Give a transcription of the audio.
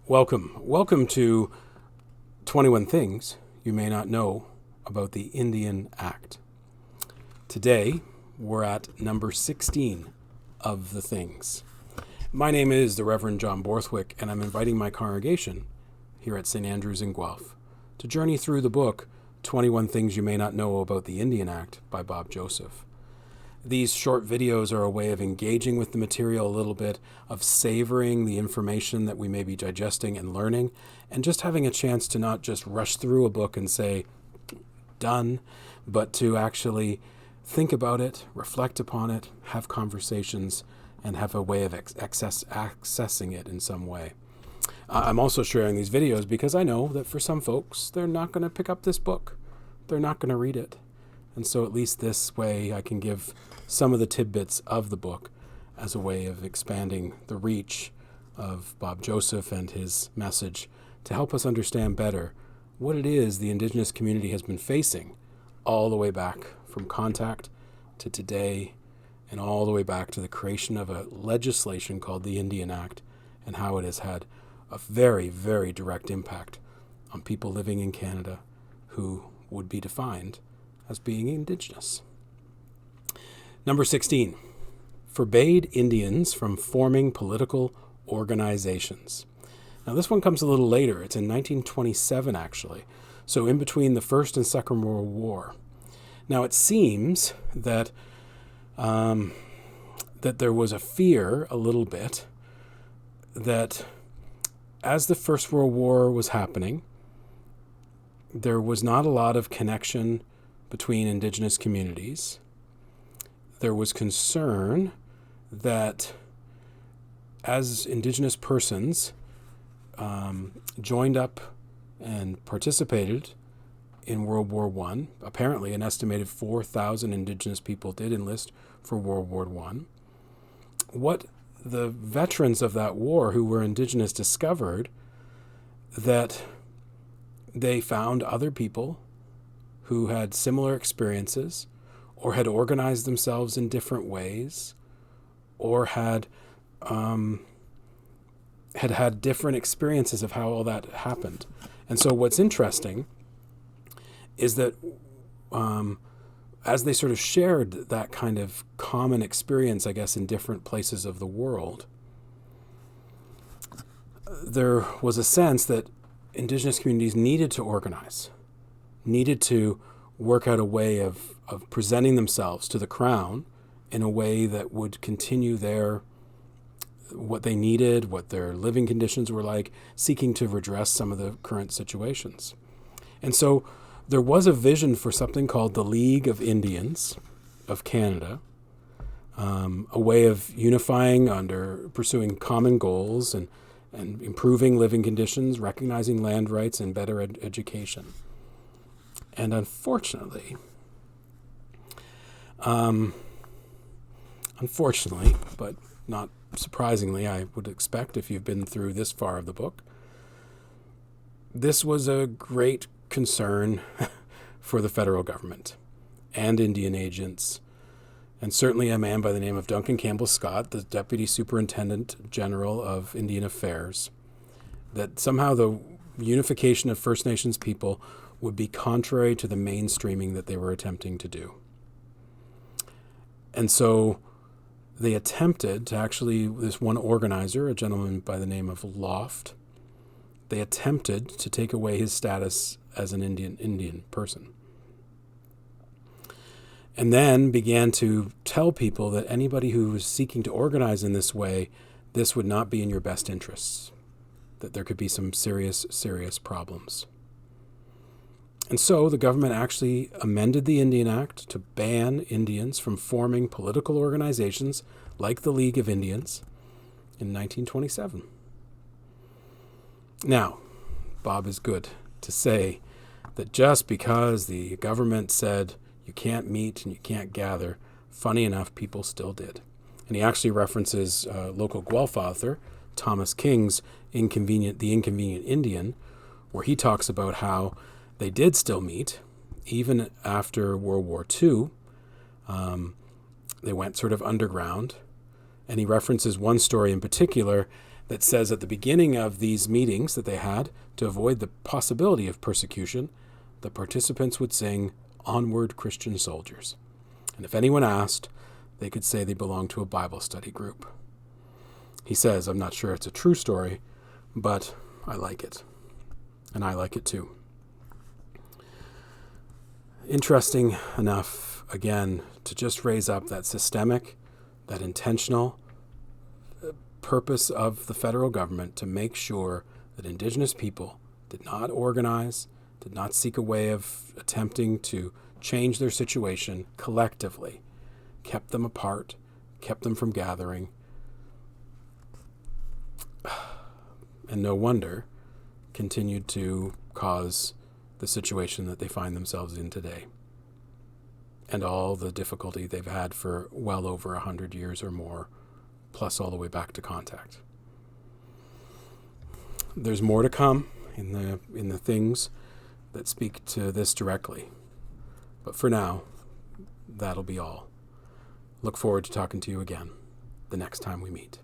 Welcome to 21 Things You May Not Know About the Indian Act. Today, we're at number 16 of the things. My name is the Reverend John Borthwick, and I'm inviting my congregation here at St. Andrew's in Guelph to journey through the book 21 Things You May Not Know About the Indian Act by Bob Joseph. These short videos are a way of engaging with the material a little bit, of savoring the information that we may be digesting and learning, and just having a chance to not just rush through a book and say, done, but to actually think about it, reflect upon it, have conversations, and have a way of accessing it in some way. I'm also sharing these videos because I know that for some folks, they're not going to pick up this book. They're not going to read it. And so at least this way I can give some of the tidbits of the book as a way of expanding the reach of Bob Joseph and his message to help us understand better what it is the Indigenous community has been facing all the way back from contact to today and all the way back to the creation of a legislation called the Indian Act and how it has had a very, very direct impact on people living in Canada who would be defined as being Indigenous. Number 16, forbade Indians from forming political organizations. Now this one comes a little later. It's in 1927 actually, so in between the First and Second World War. Now it seems that that there was a fear a little bit that as the First World War was happening, there was not a lot of connection between Indigenous communities. There was concern that as Indigenous persons joined up and participated in World War I, apparently an estimated 4,000 Indigenous people did enlist for World War I. What the veterans of that war who were Indigenous discovered that they found other people who had similar experiences or had organized themselves in different ways or had had different experiences of how all that happened. And so what's interesting is that as they sort of shared that kind of common experience, I guess, in different places of the world, there was a sense that Indigenous communities needed to organize, needed to work out a way of presenting themselves to the Crown in a way that would continue what they needed, what their living conditions were like, seeking to redress some of the current situations. And so there was a vision for something called the League of Indians of Canada, a way of unifying under pursuing common goals and improving living conditions, recognizing land rights, and better education. And unfortunately, but not surprisingly, I would expect if you've been through this far of the book, this was a great concern for the federal government and Indian agents, and certainly a man by the name of Duncan Campbell Scott, the Deputy Superintendent General of Indian Affairs, that somehow the unification of First Nations people would be contrary to the mainstreaming that they were attempting to do. And so they attempted to actually, this one organizer, a gentleman by the name of Loft, they attempted to take away his status as an Indian person. And then began to tell people that anybody who was seeking to organize in this way, this would not be in your best interests, that there could be some serious, serious problems. And so the government actually amended the Indian Act to ban Indians from forming political organizations like the League of Indians in 1927. Now, Bob is good to say that just because the government said you can't meet and you can't gather, funny enough, people still did. And he actually references local Guelph author Thomas King's The Inconvenient Indian, where he talks about how they did still meet, even after World War II. They went sort of underground, and he references one story in particular that says at the beginning of these meetings that they had, to avoid the possibility of persecution, the participants would sing, "Onward, Christian Soldiers." And if anyone asked, they could say they belonged to a Bible study group. He says, I'm not sure it's a true story, but I like it. And I like it too. Interesting enough, again, to just raise up that systemic, that intentional purpose of the federal government to make sure that Indigenous people did not organize, did not seek a way of attempting to change their situation collectively, kept them apart, kept them from gathering. And no wonder continued to cause the situation that they find themselves in today, and all the difficulty they've had for well over 100 years or more, plus all the way back to contact. There's more to come in the things that speak to this directly, but for now, that'll be all. Look forward to talking to you again the next time we meet.